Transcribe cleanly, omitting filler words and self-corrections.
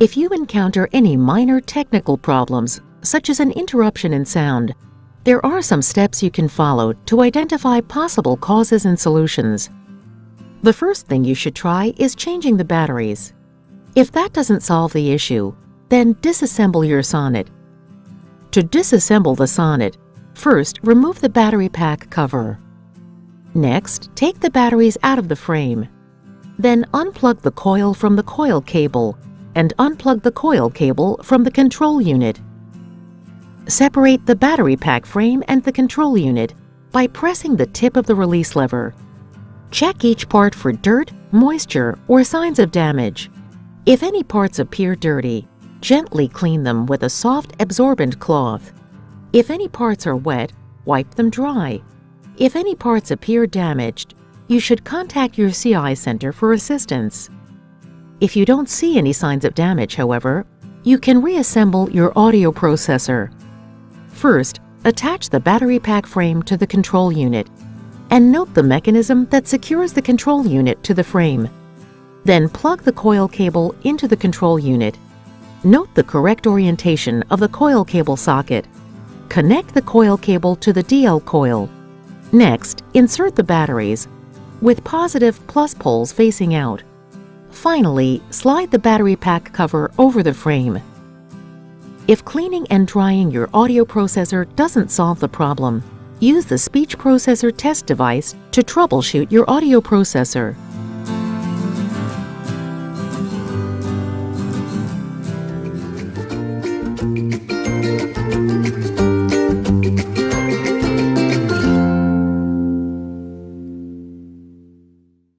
If you encounter any minor technical problems, such as an interruption in sound, there are some steps you can follow to identify possible causes and solutions. The first thing you should try is changing the batteries. If that doesn't solve the issue, then disassemble your SONNET. To disassemble the SONNET, first remove the battery pack cover. Next, take the batteries out of the frame. Then unplug the coil from the coil cable and unplug the coil cable from the control unit. Separate the battery pack frame and the control unit by pressing the tip of the release lever. Check each part for dirt, moisture, or signs of damage. If any parts appear dirty, gently clean them with a soft, absorbent cloth. If any parts are wet, wipe them dry. If any parts appear damaged, you should contact your CI center for assistance. If you don't see any signs of damage, however, you can reassemble your audio processor. First, attach the battery pack frame to the control unit and note the mechanism that secures the control unit to the frame. Then plug the coil cable into the control unit. Note the correct orientation of the coil cable socket. Connect the coil cable to the DL coil. Next, insert the batteries with positive plus poles facing out. Finally, slide the battery pack cover over the frame. If cleaning and drying your audio processor doesn't solve the problem, use the speech processor test device to troubleshoot your audio processor.